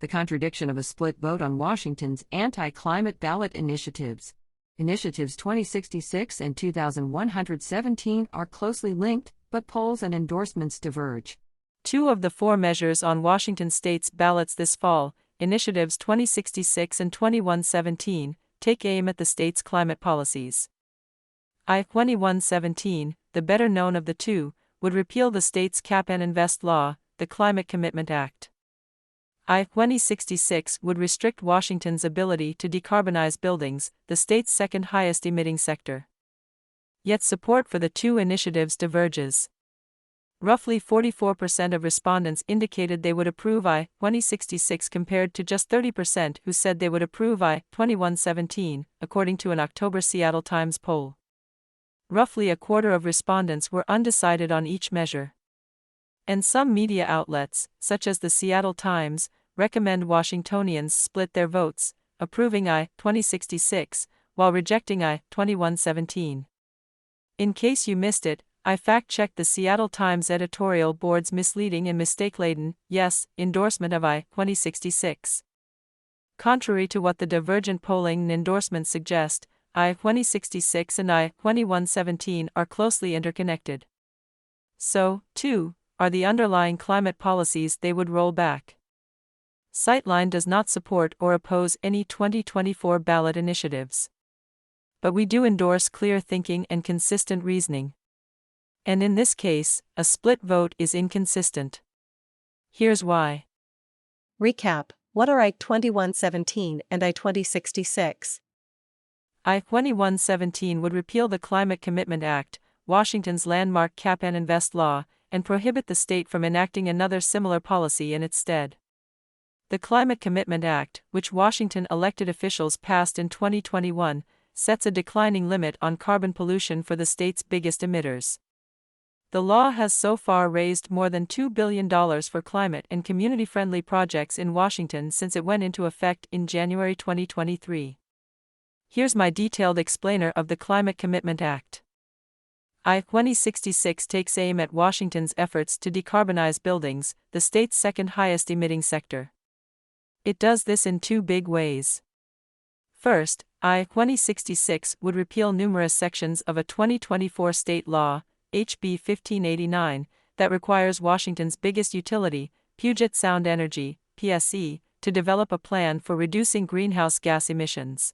The contradiction of a split vote on Washington's anti-climate ballot initiatives. Initiatives 2066 and 2117 are closely linked, but polls and endorsements diverge. Two of the four measures on Washington state's ballots this fall, Initiatives 2066 and 2117, take aim at the state's climate policies. I-2117, the better known of the two, would repeal the state's Cap and Invest law, the Climate Commitment Act. I-2066 would restrict Washington's ability to decarbonize buildings, the state's second highest emitting sector. Yet support for the two initiatives diverges. Roughly 44% of respondents indicated they would approve I-2066 compared to just 30% who said they would approve I-2117, according to an October Seattle Times poll. Roughly a quarter of respondents were undecided on each measure. And some media outlets, such as the Seattle Times, recommend Washingtonians split their votes, approving I-2066, while rejecting I-2117. In case you missed it, I fact-checked the Seattle Times editorial board's misleading and mistake-laden, yes, endorsement of I-2066. Contrary to what the divergent polling and endorsements suggest, I-2066 and I-2117 are closely interconnected. So, too, are the underlying climate policies they would roll back. Sightline does not support or oppose any 2024 ballot initiatives. But we do endorse clear thinking and consistent reasoning. And in this case, a split vote is inconsistent. Here's why. Recap: what are I-2117 and I-2066? I-2117 would repeal the Climate Commitment Act, Washington's landmark Cap and Invest law, and prohibit the state from enacting another similar policy in its stead. The Climate Commitment Act, which Washington elected officials passed in 2021, sets a declining limit on carbon pollution for the state's biggest emitters. The law has so far raised more than $2 billion for climate and community-friendly projects in Washington since it went into effect in January 2023. Here's my detailed explainer of the Climate Commitment Act. I-2066 takes aim at Washington's efforts to decarbonize buildings, the state's second highest emitting sector. It does this in two big ways. First, I-2066 would repeal numerous sections of a 2024 state law, HB 1589, that requires Washington's biggest utility, Puget Sound Energy, PSE, to develop a plan for reducing greenhouse gas emissions.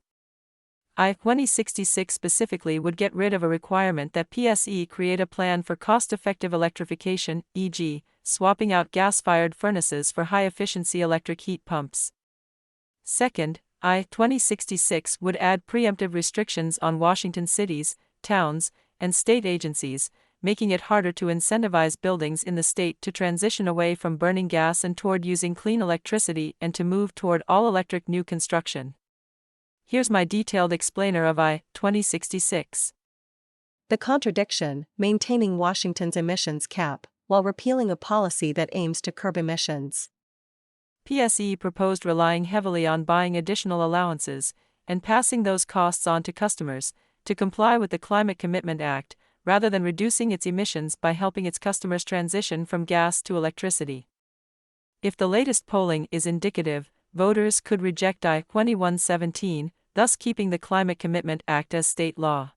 I-2066 specifically would get rid of a requirement that PSE create a plan for cost-effective electrification, e.g., swapping out gas-fired furnaces for high-efficiency electric heat pumps. Second, I-2066 would add preemptive restrictions on Washington cities, towns, and state agencies, making it harder to incentivize buildings in the state to transition away from burning gas and toward using clean electricity and to move toward all-electric new construction. Here's my detailed explainer of I-2066. The contradiction: maintaining Washington's emissions cap, while repealing a policy that aims to curb emissions. PSE proposed relying heavily on buying additional allowances, and passing those costs on to customers, to comply with the Climate Commitment Act, rather than reducing its emissions by helping its customers transition from gas to electricity. If the latest polling is indicative, voters could reject I-2117, thus keeping the Climate Commitment Act as state law.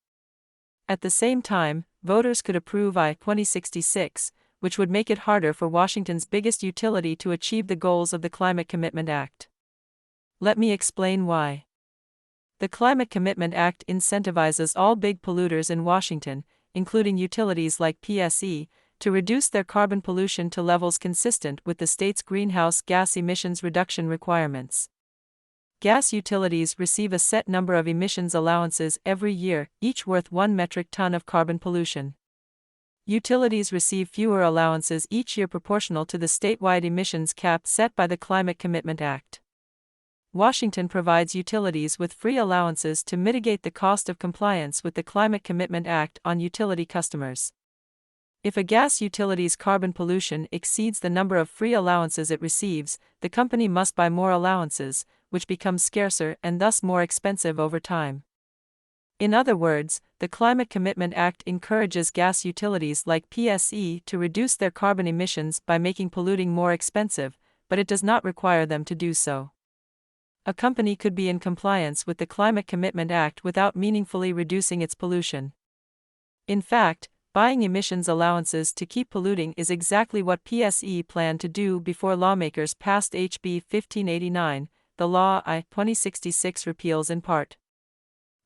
At the same time, voters could approve I-2066, which would make it harder for Washington's biggest utility to achieve the goals of the Climate Commitment Act. Let me explain why. The Climate Commitment Act incentivizes all big polluters in Washington, including utilities like PSE, to reduce their carbon pollution to levels consistent with the state's greenhouse gas emissions reduction requirements. Gas utilities receive a set number of emissions allowances every year, each worth 1 metric ton of carbon pollution. Utilities receive fewer allowances each year proportional to the statewide emissions cap set by the Climate Commitment Act. Washington provides utilities with free allowances to mitigate the cost of compliance with the Climate Commitment Act on utility customers. If a gas utility's carbon pollution exceeds the number of free allowances it receives, the company must buy more allowances, which becomes scarcer and thus more expensive over time. In other words, the Climate Commitment Act encourages gas utilities like PSE to reduce their carbon emissions by making polluting more expensive, but it does not require them to do so. A company could be in compliance with the Climate Commitment Act without meaningfully reducing its pollution. In fact, buying emissions allowances to keep polluting is exactly what PSE planned to do before lawmakers passed HB 1589, the law I-2066 repeals in part.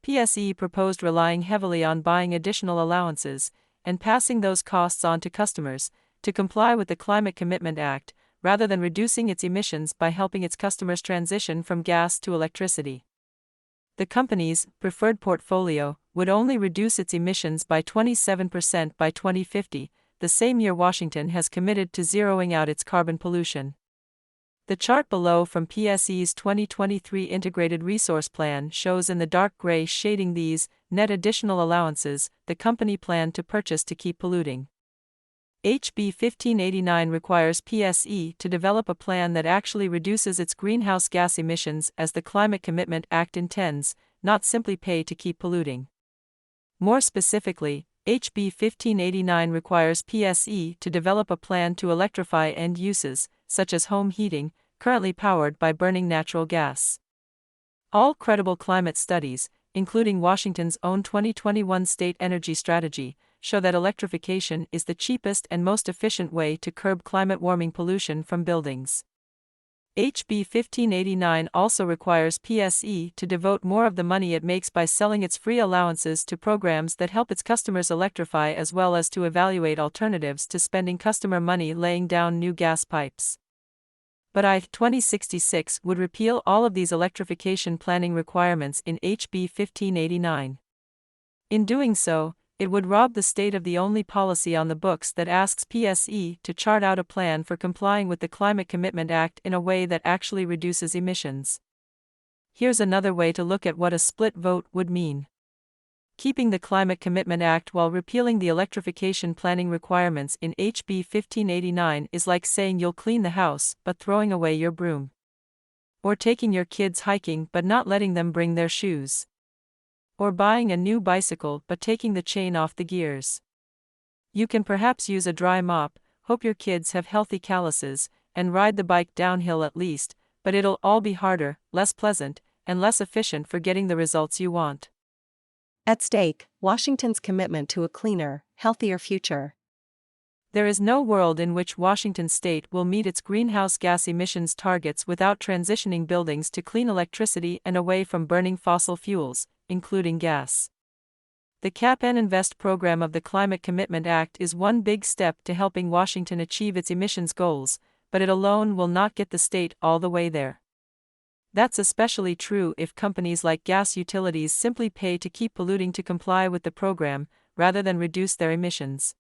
PSE proposed relying heavily on buying additional allowances and passing those costs on to customers to comply with the Climate Commitment Act, rather than reducing its emissions by helping its customers transition from gas to electricity. The company's preferred portfolio would only reduce its emissions by 27% by 2050, the same year Washington has committed to zeroing out its carbon pollution. The chart below from PSE's 2023 Integrated Resource Plan shows in the dark gray shading these net additional allowances the company planned to purchase to keep polluting. HB 1589 requires PSE to develop a plan that actually reduces its greenhouse gas emissions as the Climate Commitment Act intends, not simply pay to keep polluting. More specifically, HB 1589 requires PSE to develop a plan to electrify end uses, such as home heating, currently powered by burning natural gas. All credible climate studies, including Washington's own 2021 State Energy Strategy, show that electrification is the cheapest and most efficient way to curb climate warming pollution from buildings. HB 1589 also requires PSE to devote more of the money it makes by selling its free allowances to programs that help its customers electrify, as well as to evaluate alternatives to spending customer money laying down new gas pipes. But I-2066 would repeal all of these electrification planning requirements in HB 1589. In doing so, it would rob the state of the only policy on the books that asks PSE to chart out a plan for complying with the Climate Commitment Act in a way that actually reduces emissions. Here's another way to look at what a split vote would mean. Keeping the Climate Commitment Act while repealing the electrification planning requirements in HB 1589 is like saying you'll clean the house but throwing away your broom. Or taking your kids hiking but not letting them bring their shoes. Or buying a new bicycle but taking the chain off the gears. You can perhaps use a dry mop, hope your kids have healthy calluses, and ride the bike downhill at least, but it'll all be harder, less pleasant, and less efficient for getting the results you want. At stake, Washington's commitment to a cleaner, healthier future. There is no world in which Washington state will meet its greenhouse gas emissions targets without transitioning buildings to clean electricity and away from burning fossil fuels, including gas. The Cap and Invest program of the Climate Commitment Act is one big step to helping Washington achieve its emissions goals, but it alone will not get the state all the way there. That's especially true if companies like gas utilities simply pay to keep polluting to comply with the program, rather than reduce their emissions.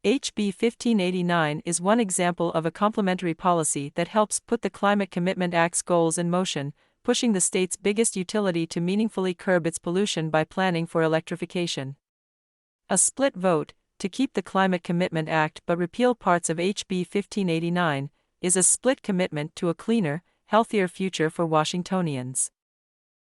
HB 1589 is one example of a complementary policy that helps put the Climate Commitment Act's goals in motion, pushing the state's biggest utility to meaningfully curb its pollution by planning for electrification. A split vote, to keep the Climate Commitment Act but repeal parts of HB 1589, is a split commitment to a cleaner, healthier future for Washingtonians.